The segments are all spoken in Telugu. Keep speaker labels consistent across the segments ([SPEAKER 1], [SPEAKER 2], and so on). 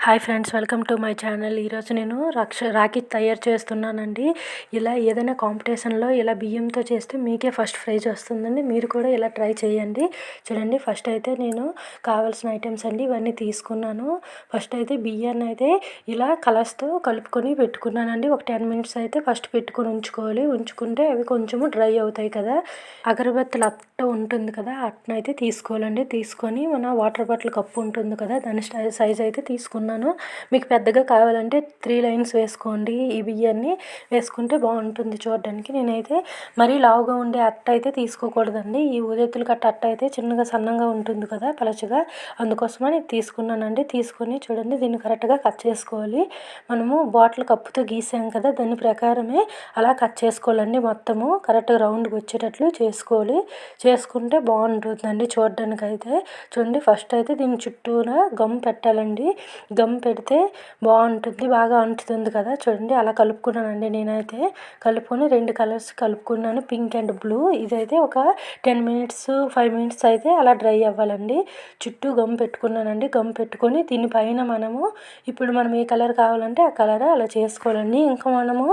[SPEAKER 1] Hi friends, welcome to my channel. ఈరోజు నేను రాఖీ తయారు చేస్తున్నానండి. ఇలా ఏదైనా కాంపిటీషన్లో ఇలా బియ్యంతో చేస్తే మీకే ఫస్ట్ ప్రైజ్ వస్తుందండి. మీరు కూడా ఇలా ట్రై చేయండి. చూడండి, ఫస్ట్ అయితే నేను కావాల్సిన ఐటమ్స్ అండి ఇవన్నీ తీసుకున్నాను. ఫస్ట్ అయితే బియ్యాన్ని అయితే ఇలా కలర్స్తో కలుపుకొని పెట్టుకున్నానండి. ఒక 10 మినిట్స్ అయితే ఫస్ట్ పెట్టుకొని ఉంచుకోవాలి. ఉంచుకుంటే అవి కొంచెము డ్రై అవుతాయి కదా. అగరబత్తులు అట్ట ఉంటుంది కదా, అట్టనైతే తీసుకోవాలండి. తీసుకొని మన వాటర్ బాటిల్ కప్పు ఉంటుంది కదా, దాని సైజ్ అయితే తీసుకున్నాను. మీకు పెద్దగా కావాలంటే 3 లైన్స్ వేసుకోండి. ఈ బియ్యాన్ని వేసుకుంటే బాగుంటుంది చూడడానికి. నేనైతే మరీ లావుగా ఉండే అట్ట అయితే తీసుకోకూడదండి. ఈ ఊదెత్తులు కట్ట అట్ట అయితే చిన్నగా సన్నంగా ఉంటుంది కదా, పలచగా. అందుకోసమని తీసుకున్నానండి. తీసుకొని చూడండి, దీన్ని కరెక్ట్గా కట్ చేసుకోవాలి. మనము బాటిల్ కప్పుతో గీసాం కదా, దాని ప్రకారమే అలా కట్ చేసుకోవాలండి. మొత్తము కరెక్ట్గా రౌండ్గా వచ్చేటట్లు చేసుకోవాలి. చేసుకుంటే బాగుంటుందండి చూడడానికి అయితే. చూడండి, ఫస్ట్ అయితే దీని చుట్టూరా గమ్ పెట్టాలండి. గమ్ పెడితే బాగుంటుంది, బాగా అంటుతుంది కదా. చూడండి, అలా కలుపుకున్నానండి. నేనైతే కలుపుకొని 2 కలర్స్ కలుపుకున్నాను, పింక్ అండ్ బ్లూ. ఇదైతే ఒక 10 మినిట్స్ 5 మినిట్స్ అయితే అలా డ్రై అవ్వాలండి. చుట్టూ గమ్ పెట్టుకున్నానండి. గమ్ పెట్టుకొని దీనిపైన మనము ఇప్పుడు మనం ఏ కలర్ కావాలంటే ఆ కలర్ అలా చేసుకోవాలండి. ఇంకా మనము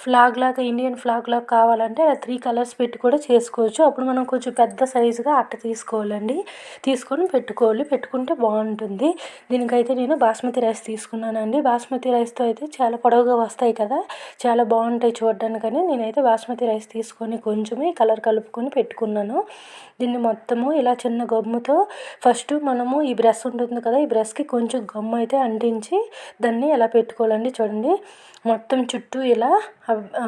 [SPEAKER 1] ఫ్లాగ్ లాగా, ఇండియన్ ఫ్లాగ్ లాగా కావాలంటే అలా 3 కలర్స్ పెట్టి కూడా చేసుకోవచ్చు. అప్పుడు మనం కొంచెం పెద్ద సైజుగా అట్ట తీసుకోవాలండి. తీసుకొని పెట్టుకోవాలి. పెట్టుకుంటే బాగుంటుంది. దీనికైతే నేను బాస్మతి రైస్ తీసుకున్నానండి. బాస్మతి రైస్తో అయితే చాలా పొడవుగా వస్తాయి కదా, చాలా బాగుంటాయి చూడడానికని నేనైతే బాస్మతి రైస్ తీసుకొని కొంచెమే కలర్ కలుపుకొని పెట్టుకున్నాను. దీన్ని మొత్తము ఇలా చిన్న గమ్ముతో ఫస్ట్ మనము ఈ బ్రష్ ఉంటుంది కదా, ఈ బ్రష్కి కొంచెం గమ్ము అయితే అంటించి దాన్ని ఎలా పెట్టుకోవాలండి. చూడండి, మొత్తం చుట్టూ ఇలా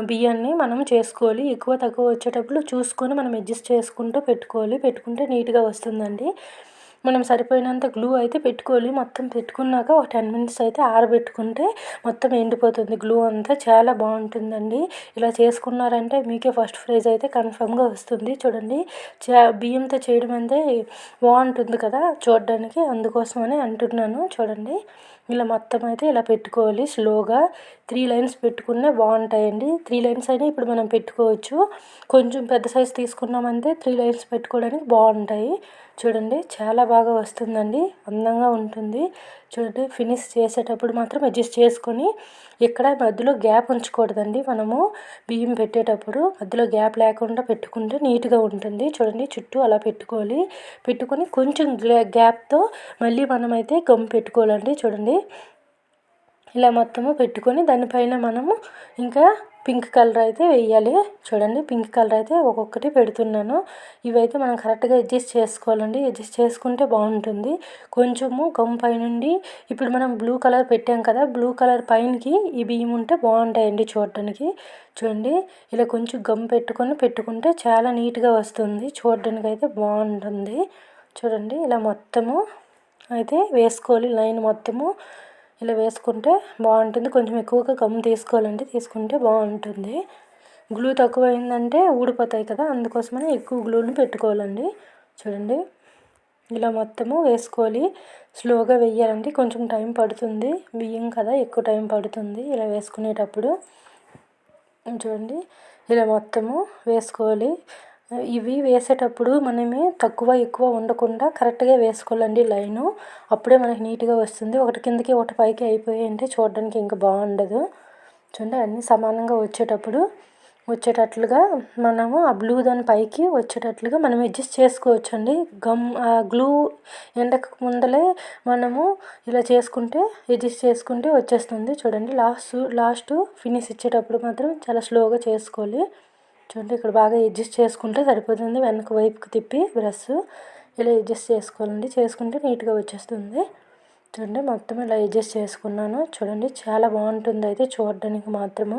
[SPEAKER 1] బియ్యాన్ని మనం చేసుకోవాలి. ఎక్కువ తక్కువ వచ్చేటప్పుడు చూసుకొని మనం అడ్జస్ట్ చేసుకుంటూ పెట్టుకోవాలి. పెట్టుకుంటే నీట్గా వస్తుందండి. మనం సరిపోయినంత గ్లూ అయితే పెట్టుకోవాలి. మొత్తం పెట్టుకున్నాక ఒక 10 మినిట్స్ అయితే ఆరబెట్టుకుంటే మొత్తం ఎండిపోతుంది గ్లూ అంతా. చాలా బాగుంటుందండి. ఇలా చేసుకున్నారంటే మీకే ఫస్ట్ ప్రైజ్ అయితే కన్ఫామ్గా వస్తుంది. చూడండి, బియ్యంతో చేయడం అంటే బాగుంటుంది కదా చూడడానికి, అందుకోసమని అంటున్నాను. చూడండి, ఇలా మొత్తం అయితే ఇలా పెట్టుకోవాలి. స్లోగా 3 లైన్స్ పెట్టుకునే బాగుంటాయండి. 3 లైన్స్ అయినా ఇప్పుడు మనం పెట్టుకోవచ్చు. కొంచెం పెద్ద సైజు తీసుకున్నామంటే 3 లైన్స్ పెట్టుకోవడానికి బాగుంటాయి. చూడండి, చాలా బాగా వస్తుందండి, అందంగా ఉంటుంది. చూడండి, ఫినిష్ చేసేటప్పుడు మాత్రం అడ్జస్ట్ చేసుకొని ఇక్కడ మధ్యలో గ్యాప్ ఉంచకూడదండి. మనము బియ్యం పెట్టేటప్పుడు మధ్యలో గ్యాప్ లేకుండా పెట్టుకుంటే నీట్గా ఉంటుంది. చూడండి, చుట్టూ అలా పెట్టుకోవాలి. పెట్టుకొని కొంచెం గ్యాప్తో మళ్ళీ మనమైతే గమ్ పెట్టుకోవాలండి. చూడండి, ఇలా మొత్తము పెట్టుకొని దానిపైన మనము ఇంకా పింక్ కలర్ అయితే వేయాలి. చూడండి, పింక్ కలర్ అయితే ఒక్కొక్కటి పెడుతున్నాను. ఇవైతే మనం కరెక్ట్గా అడ్జస్ట్ చేసుకోవాలండి. అడ్జస్ట్ చేసుకుంటే బాగుంటుంది. కొంచెము గమ్ పైనుండి ఇప్పుడు మనం బ్లూ కలర్ పెట్టాం కదా, బ్లూ కలర్ పైనకి ఈ బియ్యం ఉంటే బాగుంటాయండి చూడడానికి. చూడండి, ఇలా కొంచెం గమ్ పెట్టుకుంటే చాలా నీట్గా వస్తుంది. చూడడానికి అయితే బాగుంటుంది. చూడండి, ఇలా మొత్తము అయితే వేసుకోవాలి. లైన్ మొత్తము ఇలా వేసుకుంటే బాగుంటుంది. కొంచెం ఎక్కువగా గమ్ తీసుకోవాలండి, తీసుకుంటే బాగుంటుంది. గ్లూ తక్కువైందంటే ఊడిపోతాయి కదా, అందుకోసమని ఎక్కువ గ్లూని పెట్టుకోవాలండి. చూడండి, ఇలా మొత్తము వేసుకోవాలి. స్లోగా వేయాలండి, కొంచెం టైం పడుతుంది. బియ్యం కదా, ఎక్కువ టైం పడుతుంది ఇలా వేసుకునేటప్పుడు. చూడండి, ఇలా మొత్తము వేసుకోవాలి. ఇవి వేసేటప్పుడు మనమే తక్కువ ఎక్కువ ఉండకుండా కరెక్ట్గా వేసుకోవాలండి లైను. అప్పుడే మనకి నీట్గా వస్తుంది. ఒకటి కిందకి ఒకటి పైకి అయిపోయాయంటే చూడడానికి ఇంకా బాగుండదు. చూడండి, అన్నీ సమానంగా వచ్చేటట్లుగా మనము ఆ బ్లూ దాని పైకి వచ్చేటట్లుగా మనం అడ్జస్ట్ చేసుకోవచ్చండి. గ్లూ ఎండకు ముందలే మనము ఇలా చేసుకుంటే అడ్జస్ట్ చేసుకుంటే వచ్చేస్తుంది. చూడండి, లాస్ట్ ఫినిష్ ఇచ్చేటప్పుడు మాత్రం చాలా స్లోగా చేసుకోవాలి. చూడండి, ఇక్కడ బాగా అడ్జస్ట్ చేసుకుంటే సరిపోతుంది. వెనక వైపుకి తిప్పి బ్రష్ ఇలా అడ్జస్ట్ చేసుకోవాలండి. చేసుకుంటే నీట్గా వచ్చేస్తుంది. చూడండి, మొత్తం ఇలా అడ్జస్ట్ చేసుకున్నాను. చూడండి, చాలా బాగుంటుంది అయితే చూడడానికి మాత్రము.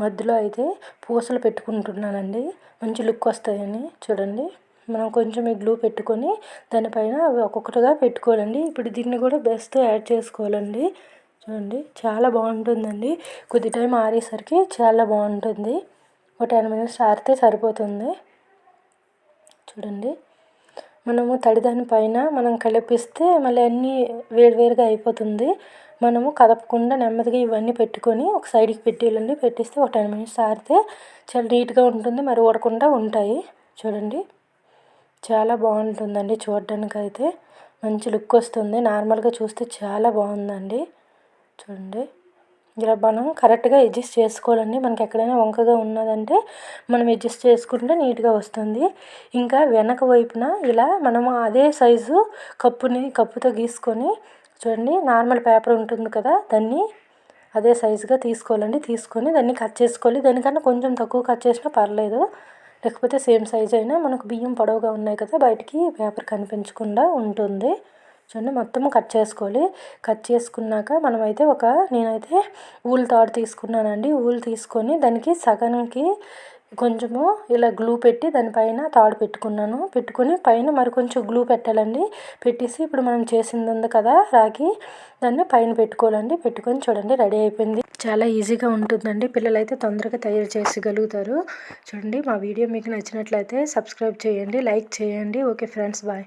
[SPEAKER 1] మధ్యలో అయితే పూసలు పెట్టుకుంటున్నానండి, మంచి లుక్ వస్తాయని. చూడండి, మనం కొంచెం ఈ గ్లూ పెట్టుకొని దానిపైన అవి ఒక్కొక్కటిగా పెట్టుకోవాలండి. ఇప్పుడు దీన్ని కూడా బెస్ట్తో యాడ్ చేసుకోవాలండి. చూడండి, చాలా బాగుంటుందండి. కొద్ది టైం ఆరేసరికి చాలా బాగుంటుంది. ఒక 10 మినిట్స్ ఆరితే సరిపోతుంది. చూడండి, మనము తడిదాని పైన మనం కలిపిస్తే మళ్ళీ అన్నీ వేరువేరుగా అయిపోతుంది. మనము కదపకుండా నెమ్మదిగా ఇవన్నీ పెట్టుకొని ఒక సైడ్కి పెట్టేయాలండి. పెట్టేస్తే ఒక 10 మినిట్స్ ఆరితే చాలా నీట్గా ఉంటుంది, మరి ఊడకుండా ఉంటాయి. చూడండి, చాలా బాగుంటుందండి చూడడానికి అయితే. మంచి లుక్ వస్తుంది. నార్మల్గా చూస్తే చాలా బాగుందండి. చూడండి, ఇలా మనం కరెక్ట్గా అడ్జస్ట్ చేసుకోవాలండి. మనకి ఎక్కడైనా వంకగా ఉన్నదంటే మనం అడ్జస్ట్ చేసుకుంటే నీట్గా వస్తుంది. ఇంకా వెనక వైపున ఇలా మనము అదే సైజు కప్పుతో గీసుకొని, చూడండి నార్మల్ పేపర్ ఉంటుంది కదా, దాన్ని అదే సైజుగా తీసుకోవాలండి. తీసుకొని దాన్ని కట్ చేసుకోవాలి. దానికన్నా కొంచెం తక్కువ కట్ చేసినా పర్లేదు, లేకపోతే సేమ్ సైజ్ అయినా మనకు బియ్యం పొడవుగా ఉన్నాయి కదా, బయటికి పేపర్ కనిపించకుండా ఉంటుంది. చూడండి, మొత్తము కట్ చేసుకోవాలి. కట్ చేసుకున్నాక మనమైతే నేనైతే ఊల్ తాడు తీసుకున్నానండి. ఊలు తీసుకొని దానికి సగానికి కొంచెము ఇలా గ్లూ పెట్టి దానిపైన తాడు పెట్టుకొని పైన మరి కొంచెం గ్లూ పెట్టాలండి. పెట్టేసి ఇప్పుడు మనం చేసింది ఉంది కదా రాగి, దాన్ని పైన పెట్టుకోవాలండి. పెట్టుకొని చూడండి, రెడీ అయిపోయింది. చాలా ఈజీగా ఉంటుందండి. పిల్లలైతే తొందరగా తయారు చేయగలుగుతారు. చూడండి, మా వీడియో మీకు నచ్చినట్లయితే సబ్స్క్రైబ్ చేయండి, లైక్ చేయండి. Okay friends, bye.